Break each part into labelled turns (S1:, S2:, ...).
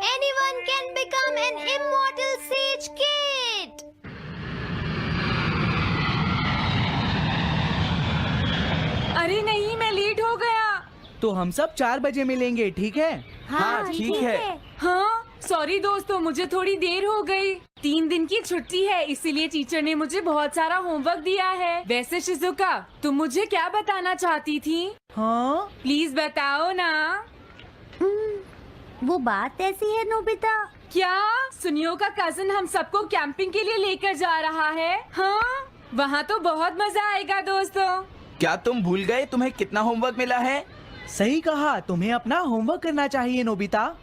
S1: Anyone can become an immortal sage kid.
S2: अरे नहीं, मैं लेट हो गया।
S3: तो हम सब 4 बजे मिलेंगे, ठीक है?
S4: हाँ, ठीक है।
S2: हाँ सॉरी दोस्तों, मुझे थोड़ी देर हो गई। 3 दिन की छुट्टी है, इसीलिए टीचर ने मुझे बहुत सारा होमवर्क दिया है। वैसे शिजुका, तुम मुझे क्या बताना चाहती थी?
S3: हाँ?
S2: प्लीज बताओ ना।
S4: वो बात ऐसी है नोबिता।
S2: क्या सुनियो का कजिन हम सबको कैंपिंग के लिए लेकर जा रहा है? हाँ, वहाँ तो बहुत मजा आएगा दोस्तों।
S5: क्या तुम भूल गए तुम्हें कितना होमवर्क मिला है?
S3: सही कहा, तुम्हें अपना होमवर्क करना चाहिए नोबिता।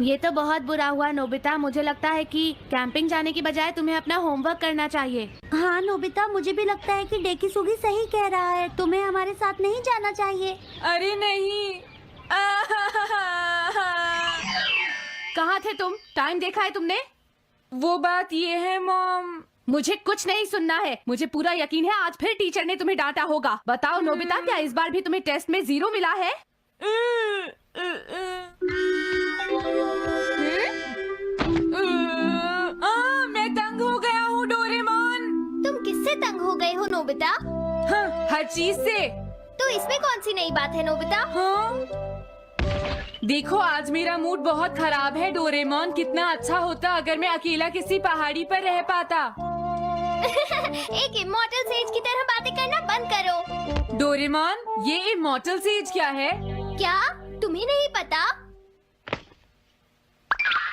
S4: ये तो बहुत बुरा हुआ नोबिता। मुझे लगता है कि कैंपिंग जाने की बजाय तुम्हें अपना होमवर्क करना चाहिए। हाँ नोबिता, मुझे भी लगता है कि डेकिसुगी सही कह रहा है। तुम्हें हमारे साथ नहीं जाना चाहिए।
S2: अरे नहीं।
S4: कहाँ थे तुम? टाइम देखा है तुमने?
S2: वो बात ये है मॉम।
S4: मुझे कुछ नहीं सुनना है। मुझे पूरा यकीन है आज फिर टीचर ने तुम्हें डांटा होगा। बताओ नोबिता, क्या इस बार भी तुम्हें टेस्ट में 0 मिला है?
S2: मैं तंग हो गया हूँ डोरेमोन।
S1: तुम किससे तंग हो गए हो नोबिता?
S2: हाँ, हर चीज से।
S1: तो इसमें कौन सी नई बात है नोबिता?
S2: हाँ? देखो आज मेरा मूड बहुत खराब है डोरेमोन। कितना अच्छा होता अगर मैं अकेला किसी पहाड़ी पर रह पाता।
S1: एक इमॉर्टल सेज की तरह बातें करना बंद करो।
S2: डोरेमोन, ये इमॉर्टल सेज क्या है?
S1: क्या तुम्हें नहीं पता?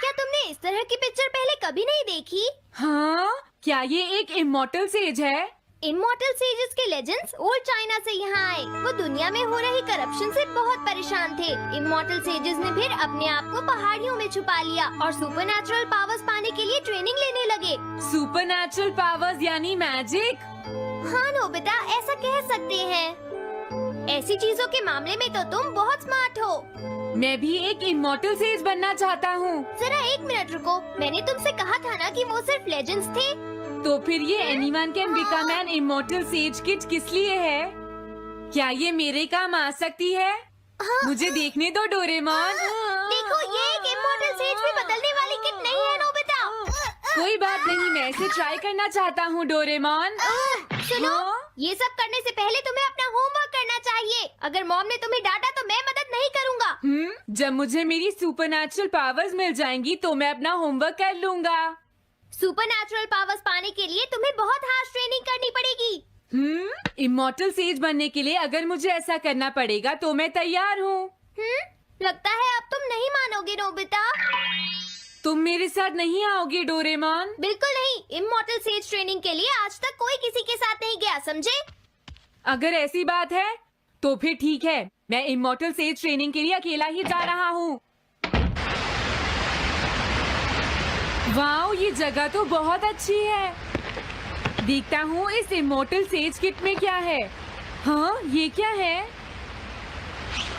S1: क्या तुमने इस तरह की पिक्चर पहले कभी नहीं देखी?
S2: हाँ, क्या ये एक इमॉर्टल सेज है?
S1: इमॉर्टल सेजेस के लेजेंड्स ओल्ड चाइना से यहाँ आए। वो दुनिया में हो रही करप्शन से बहुत परेशान थे। इमॉर्टल सेजेस ने फिर अपने आप को पहाड़ियों में छुपा लिया और सुपरनैचुरल पावर्स पाने के लिए ट्रेनिंग लेने लगे।
S2: सुपरनैचुरल पावर्स यानी मैजिक?
S1: हाँ नोबिता, ऐसा कह सकते हैं। ऐसी चीजों के मामले में तो तुम बहुत स्मार्ट हो।
S2: मैं भी एक इमॉर्टल सेज बनना चाहता हूँ।
S1: जरा 1 मिनट रुको। मैंने तुमसे कहा था ना कि वो सिर्फ लेजेंड्स थे।
S2: तो फिर ये anyone can become an immortal says kit किस लिए है? क्या ये मेरे काम आ सकती है?
S1: हाँ।
S2: मुझे देखने दो डोरेमोन।
S1: देखो, ये एक इमॉर्टल सेज भी बदलने वाली किट नहीं है नोबिता।
S2: कोई बात नहीं, मैं इसे ट्राई करना चाहता हूँ डोरेमोन।
S1: सुनो,
S2: हाँ?
S1: ये सब करने से पहले तुम्हें अपना होमवर्क करना चाहिए। अगर मॉम ने तुम्हें डांटा तो मैं मदद नहीं करूँगा।
S2: जब मुझे मेरी सुपरनैचुरल पावर्स मिल जाएंगी तो मैं अपना होमवर्क कर लूँगा।
S1: सुपरनैचुरल पावर्स पाने के लिए तुम्हें बहुत हार्श ट्रेनिंग करनी पड़ेगी।
S2: इमॉर्टल सेज बनने के लिए अगर मुझे ऐसा करना पड़ेगा तो मैं तैयार हूँ।
S1: लगता है अब तुम नहीं मानोगे नोबिता।
S2: तुम मेरे साथ नहीं आओगे डोरेमोन?
S1: बिल्कुल नहीं। इमॉर्टल सेज ट्रेनिंग के लिए आज तक कोई किसी के साथ नहीं गया, समझे?
S2: अगर ऐसी बात है तो फिर ठीक है, मैं इमॉर्टल सेज ट्रेनिंग के लिए अकेला ही जा रहा हूँ। वाओ, ये जगह तो बहुत अच्छी है। देखता हूँ इस इमॉर्टल सेज किट में क्या है। हाँ, ये क्या है?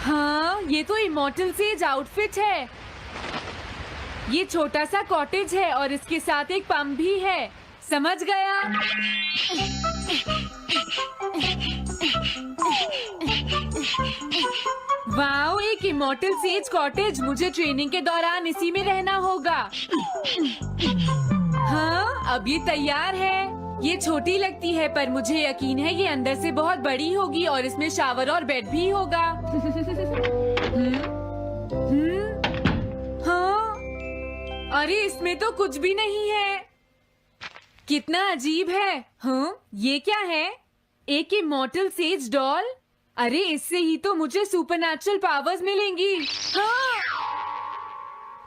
S2: हाँ, ये तो इमॉर्टल सेज आउटफिट है। ये छोटा सा कॉटेज है और इसके साथ एक पंप भी है। समझ गया। वाओ, एक इमॉर्टल सेज कॉटेज। मुझे ट्रेनिंग के दौरान इसी में रहना होगा। हाँ, अब ये तैयार है। ये छोटी लगती है पर मुझे यकीन है ये अंदर से बहुत बड़ी होगी और इसमें शावर और बेड भी होगा। हाँ, अरे इसमें तो कुछ भी नहीं है। कितना अजीब है। हाँ, ये क्या है? एक इमॉर्टल सेज डॉल। अरे इससे ही तो मुझे सुपरनैचुरल पावर्स मिलेंगी। हाँ,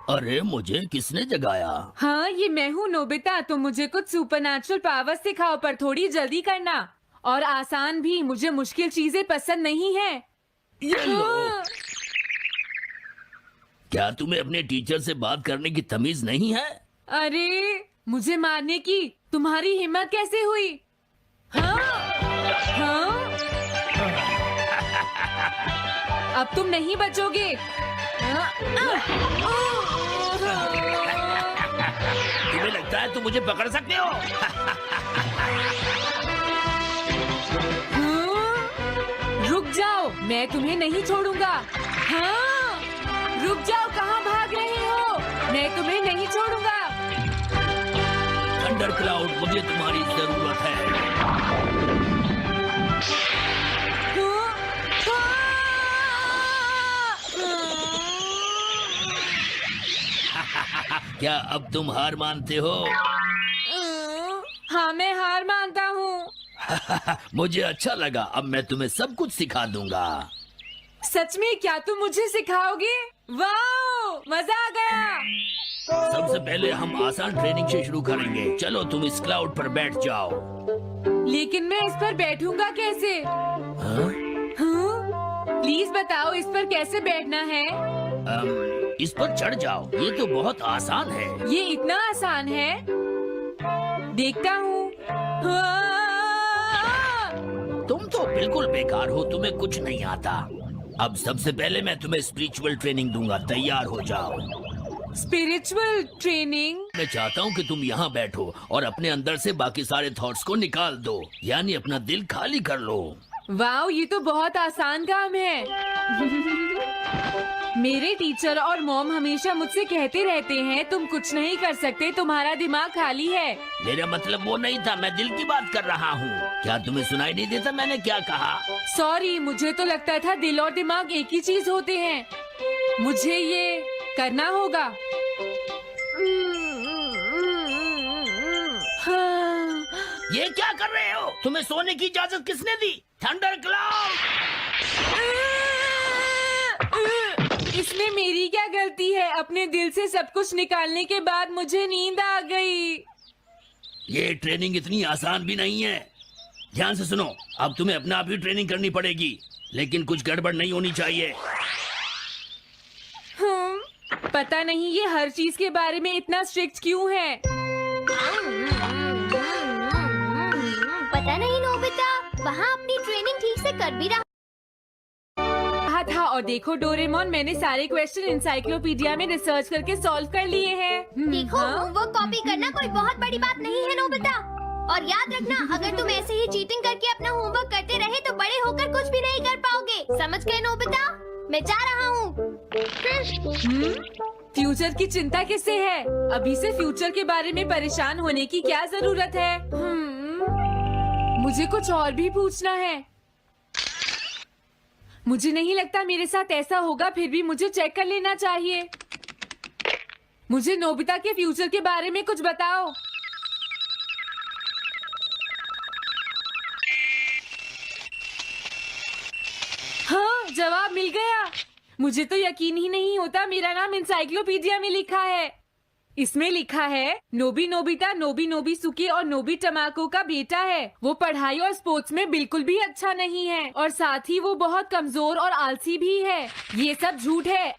S6: अरे मुझे किसने जगाया?
S2: हाँ, ये मैं हूँ नोबिता। तो मुझे कुछ सुपरनैचुरल पावर्स सिखाओ, पर थोड़ी जल्दी करना और आसान भी। मुझे मुश्किल चीजें पसंद नहीं है।
S6: ये लो।
S2: हाँ।
S6: क्या तुम्हें अपने टीचर से बात करने की तमीज नहीं है?
S2: अरे मुझे मारने की तुम्हारी हिम्मत कैसे हुई? हाँ? हाँ? अब तुम नहीं बचोगे।
S6: तुम्हें लगता है तुम मुझे पकड़ सकते हो?
S2: हाँ? रुक जाओ, मैं तुम्हें नहीं छोड़ूंगा। हाँ, रुक जाओ, कहाँ भाग रहे हो? मैं तुम्हें नहीं छोड़ूंगा।
S6: थंडर क्लाउड, मुझे तुम्हारी जरूरत है। क्या अब तुम हार मानते हो?
S2: हाँ, मैं हार मानता हूँ।
S6: मुझे अच्छा लगा, अब मैं तुम्हें सब कुछ सिखा दूंगा।
S2: सच में? क्या तुम मुझे सिखाओगे? वाह, मजा आ गया।
S6: सबसे पहले हम आसान ट्रेनिंग से शुरू करेंगे। चलो तुम इस क्लाउड पर बैठ जाओ।
S2: लेकिन मैं इस पर बैठूंगा कैसे?
S6: हाँ?
S2: हाँ? प्लीज बताओ, इस पर कैसे बैठना है?
S6: इस पर चढ़ जाओ, ये तो बहुत आसान है।
S2: ये इतना आसान है? देखता हूँ।
S6: तुम तो बिल्कुल बेकार हो, तुम्हें कुछ नहीं आता। अब सबसे पहले मैं तुम्हें स्पिरिचुअल ट्रेनिंग दूंगा, तैयार हो जाओ।
S2: Spiritual training?
S6: मैं चाहता हूँ कि तुम यहाँ बैठो और अपने अंदर से बाकी सारे थॉट्स को निकाल दो, यानी अपना दिल खाली कर लो।
S2: वाह, ये तो बहुत आसान काम है। मेरे टीचर और मॉम हमेशा मुझसे कहते रहते हैं, तुम कुछ नहीं कर सकते, तुम्हारा दिमाग खाली है।
S6: मेरा मतलब वो नहीं था, मैं दिल की बात कर रहा हूँ। क्या तुम्हें सुनाई नहीं देता मैंने क्या कहा?
S2: सॉरी, मुझे तो लगता था दिल और दिमाग एक ही चीज होते हैं। मुझे ये करना होगा। हाँ।
S6: ये क्या कर रहे हो? तुम्हें सोने की इजाजत किसने दी? Thunder cloud!
S2: इसमें मेरी क्या गलती है? अपने दिल से सब कुछ निकालने के बाद मुझे नींद आ गई।
S6: ये ट्रेनिंग इतनी आसान भी नहीं है। ध्यान से सुनो, अब तुम्हें अपने आप ही ट्रेनिंग करनी पड़ेगी, लेकिन कुछ गड़बड़ नहीं होनी चाहिए।
S2: पता नहीं ये हर चीज के बारे में इतना स्ट्रिक्ट क्यों है।
S1: पता नहीं नोबिता, वहाँ अपनी ट्रेनिंग ठीक से कर भी रहा
S2: था। और देखो डोरेमोन, मैंने सारे क्वेश्चन इंसाइक्लोपीडिया में रिसर्च करके सॉल्व कर लिए हैं।
S1: देखो, होमवर्क कॉपी करना कोई बहुत बड़ी बात नहीं है नोबिता। और याद रखना, अगर तुम ऐसे ही चीटिंग करके अपना होमवर्क करते रहे तो बड़े होकर कुछ भी नहीं कर पाओगे। समझ गए नोबिता? मैं जा रहा हूँ।
S2: फ्यूचर की चिंता किससे है? अभी से फ्यूचर के बारे में परेशान होने की क्या जरूरत है? मुझे कुछ और भी पूछना है। मुझे नहीं लगता मेरे साथ ऐसा होगा, फिर भी मुझे चेक कर लेना चाहिए। मुझे नोबिता के फ्यूचर के बारे में कुछ बताओ। हाँ, जवाब मिल गया। मुझे तो यकीन ही नहीं होता, मेरा नाम इंसाइक्लोपीडिया में लिखा है। इसमें लिखा है, नोबी नोबिता नोबी नोबिसुके और नोबी टमाको का बेटा है। वो पढ़ाई और स्पोर्ट्स में बिल्कुल भी अच्छा नहीं है, और साथ ही वो बहुत कमजोर और आलसी भी है। ये सब झूठ है।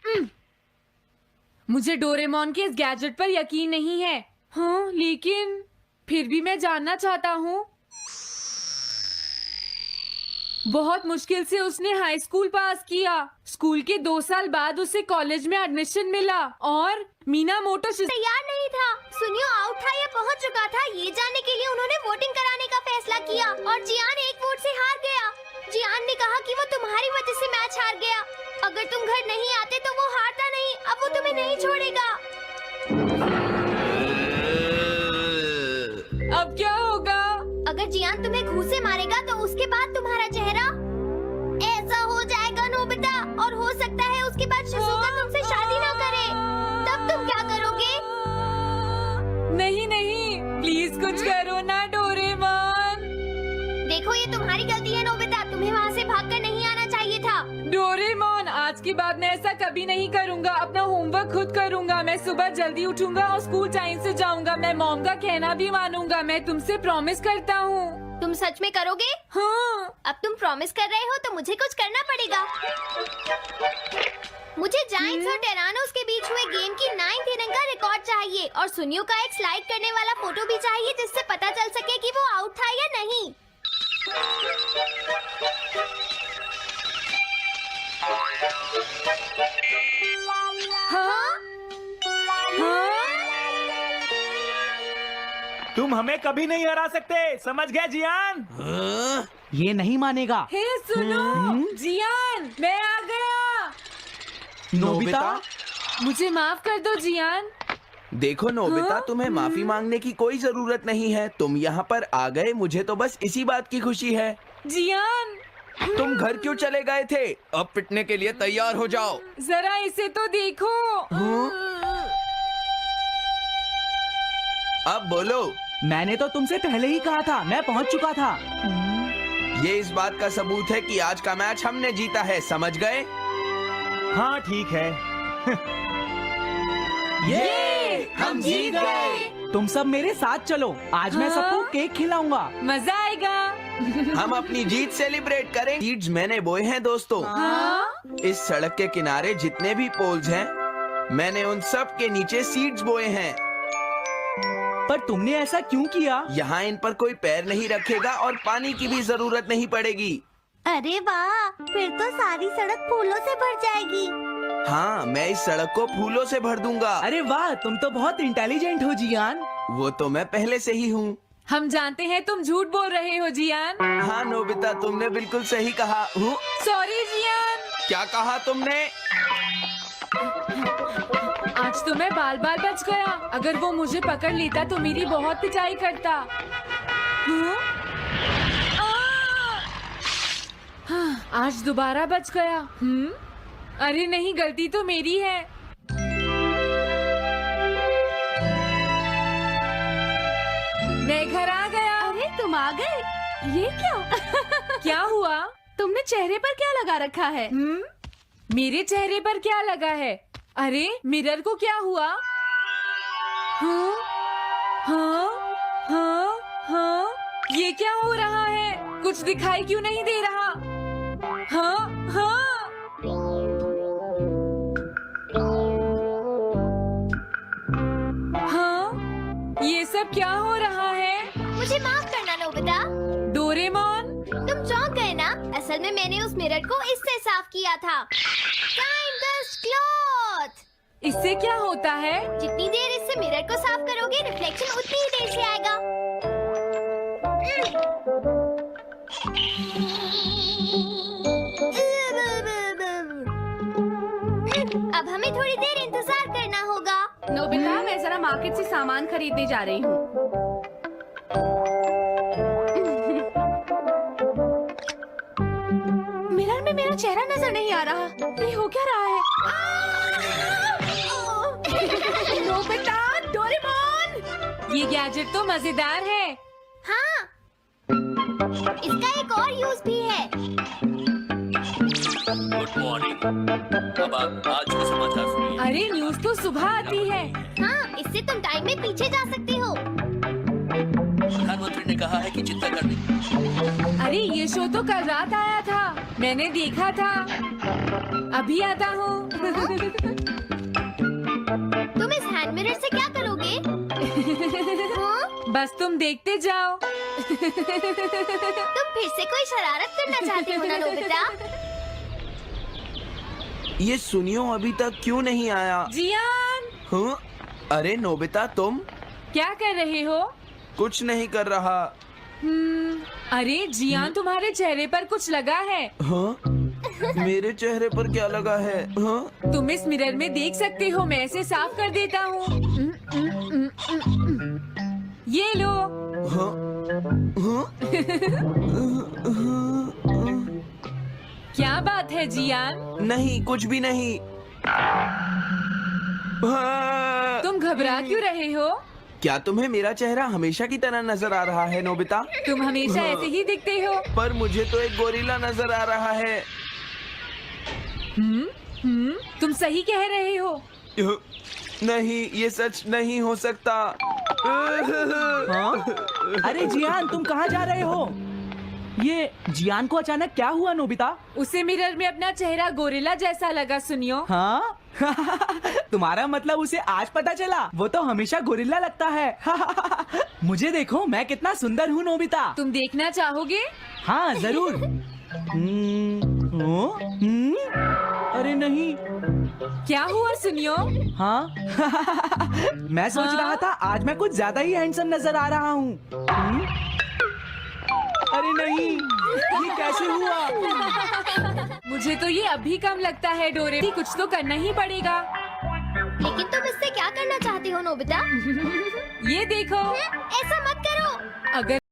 S2: मुझे डोरेमोन के इस गैजेट पर यकीन नहीं है। हाँ, लेकिन फिर भी मैं जानना चाहता हूँ। बहुत मुश्किल से उसने हाई स्कूल पास किया। स्कूल के 2 साल बाद उसे कॉलेज में एडमिशन मिला, और मीनामोटो
S1: तैयार नहीं था। सुनियो आउट था या पहुंच चुका था, ये जानने के लिए उन्होंने वोटिंग कराने का फैसला किया, और जियान एक वोट से हार गया। जियान ने कहा कि वो तुम्हारी वजह से मैच हार गया। अगर तुम घर नहीं आते तो वो हारता नहीं। अब वो तुम्हें नहीं छोड़ेगा।
S2: अब क्या होगा?
S1: अगर जियान तुम्हें घूंसे मारेगा तो उसके बाद तुम्हारा चेहरा ऐसा हो जाएगा नोबिता, और हो सकता है उसके बाद शिज़ुका तुमसे शादी ना करे। तब तुम क्या करोगे?
S2: नहीं नहीं, प्लीज कुछ करो ना डोरेमोन।
S1: देखो, ये तुम्हारी गलती है नोबिता, तुम्हें वहाँ से भागकर नहीं आना चाहिए था।
S2: डोरेमोन, आज के बाद मैं ऐसा कभी नहीं करूँगा। अपना होमवर्क खुद करूँगा। मैं सुबह जल्दी उठूंगा और स्कूल टाइम से जाऊँगा। मैं मॉम का कहना भी मानूंगा। मैं तुमसे प्रॉमिस करता हूँ।
S1: तुम सच में करोगे?
S2: हाँ।
S1: अब तुम प्रॉमिस कर रहे हो तो मुझे कुछ करना पड़ेगा। मुझे जायंट्स और टेरानोस के बीच हुए गेम की 9th इनिंग का रिकॉर्ड चाहिए, और सुनियो का एक स्लाइड करने वाला फोटो भी चाहिए, जिससे पता चल सके कि वो आउट था या नहीं।
S2: हाँ? हाँ?
S3: तुम हमें कभी नहीं हरा सकते, समझ गए जियान? ये नहीं मानेगा।
S2: हे सुनो, जियान, मैं आ गया।
S3: नोबिता,
S2: मुझे माफ कर दो जियान।
S5: देखो नोबिता, तुम्हें माफी मांगने की कोई जरूरत नहीं है। तुम यहाँ पर आ गए, मुझे तो बस इसी बात की खुशी है।
S2: जियान,
S5: तुम घर क्यों चले गए थे? अब पिटने के लिए तैयार हो जाओ।
S2: जरा इसे तो देखो।
S5: अब बोलो।
S3: मैंने तो तुमसे पहले ही कहा था, मैं पहुंच चुका था।
S5: ये इस बात का सबूत है कि आज का मैच हमने जीता है, समझ गए?
S3: हाँ ठीक है।
S5: ये हम जीत गए।
S3: तुम सब मेरे साथ चलो, आज मैं सबको केक खिलाऊंगा।
S2: मजा आएगा।
S5: हम अपनी जीत सेलिब्रेट करें। सीड्स मैंने बोए हैं दोस्तों।
S2: हाँ?
S5: इस सड़क के किनारे जितने भी पोल्स हैं, मैंने उन सब के नीचे सीड्स बोए हैं।
S3: पर तुमने ऐसा क्यों किया?
S5: यहाँ इन पर कोई पैर नहीं रखेगा और पानी की भी जरूरत नहीं पड़ेगी।
S4: अरे वाह, फिर तो सारी सड़क फूलों से भर जाएगी।
S5: हाँ, मैं इस सड़क को फूलों से भर दूंगा।
S3: अरे वाह, तुम तो बहुत इंटेलिजेंट हो जियान।
S5: वो तो मैं पहले से ही हूँ।
S2: हम जानते हैं तुम झूठ बोल रहे हो जियान।
S5: हाँ नोबिता, तुमने बिल्कुल सही कहा।
S2: Sorry Gian.
S5: क्या कहा तुमने?
S2: आज तो मैं बाल बाल बच गया। अगर वो मुझे पकड़ लेता तो मेरी बहुत पिटाई करता। आज दोबारा बच गया। अरे नहीं, गलती तो मेरी है। मैं घर आ गया।
S4: अरे तुम आ गए, ये क्या?
S2: क्या हुआ?
S4: तुमने चेहरे पर क्या लगा रखा है?
S2: मेरे चेहरे पर क्या लगा है? अरे मिरर को क्या हुआ? हाँ, हाँ, हाँ, हाँ, ये क्या हो रहा है? कुछ दिखाई क्यों नहीं दे रहा? हाँ, हाँ। हाँ, ये सब क्या हो रहा है?
S1: मुझे माफ करना नोबिता।
S2: डोरेमोन,
S1: तुम चौंक गए ना? असल में मैंने उस मिरर को इससे साफ किया था। Time this cloth।
S2: इससे क्या होता है?
S1: जितनी देर इससे मिरर को साफ करोगे, रिफ्लेक्शन उतनी ही देर से आएगा। अब हमें थोड़ी देर इंतजार करना होगा।
S4: नोबिता, मैं जरा मार्केट से सामान खरीदने जा रही हूँ। मिरर में मेरा चेहरा नजर नहीं आ रहा। ये हो क्या रहा है? Nobita, Doraemon.
S2: ये गैजेट तो मजेदार है।
S1: हाँ, इसका एक और यूज भी है।
S6: Good morning. अब आप आज के समाचार सुनिए।
S2: अरे न्यूज तो सुबह आती है।
S1: हाँ, इससे तुम टाइम में पीछे जा सकते हो।
S6: प्रधानमंत्री ने कहा है कि चिंता करने।
S2: अरे ये शो तो कल रात आया था, मैंने देखा था। अभी आता हूँ।
S1: तुम इस हैंड मिरर से क्या करोगे? हाँ?
S2: बस तुम देखते जाओ।
S1: तुम फिर से कोई शरारत करना चाहते हो ना नोबिता?
S5: ये सुनियो अभी तक क्यों नहीं आया?
S2: जियान,
S5: हाँ? अरे नोबिता, तुम
S2: क्या कर रहे हो?
S5: कुछ नहीं कर रहा।
S2: अरे जियान, तुम्हारे चेहरे पर कुछ लगा है।
S5: हाँ? मेरे चेहरे पर क्या लगा है? हाँ?
S2: तुम इस मिरर में देख सकते हो, मैं इसे साफ कर देता हूँ। ये लो।
S5: हाँ? हाँ?
S2: क्या बात है जियान?
S5: नहीं, कुछ भी नहीं। हाँ।
S2: तुम घबरा क्यों रहे हो?
S5: क्या तुम्हें मेरा चेहरा हमेशा की तरह नजर आ रहा है नोबिता?
S2: तुम हमेशा ऐसे ही दिखते हो।
S5: पर मुझे तो एक गोरिल्ला नजर आ रहा है।
S2: तुम सही कह रहे हो।
S5: नहीं, ये सच नहीं हो सकता।
S3: हाँ? अरे जियान, तुम कहाँ जा रहे हो? ये जियान को अचानक क्या हुआ नोबिता?
S2: उसे मिरर में अपना चेहरा गोरिल्ला जैसा लगा। सुनियो।
S3: हाँ? तुम्हारा मतलब उसे आज पता चला? वो तो हमेशा गोरिल्ला लगता है। मुझे देखो, मैं कितना सुंदर हूँ नोबिता।
S2: तुम देखना चाहोगे?
S3: हाँ जरूर। अरे नहीं।
S2: क्या हुआ सुनियो?
S3: हाँ? मैं सोच रहा था आज मैं कुछ ज्यादा ही हैंडसम नजर आ रहा हूँ। अरे नहीं, ये कैसे हुआ?
S2: मुझे तो ये अभी कम लगता है डोरे, कुछ तो करना ही पड़ेगा।
S1: लेकिन तुम इससे क्या करना चाहती हो नोबिता?
S2: ये देखो,
S1: ऐसा मत करो।
S2: अगर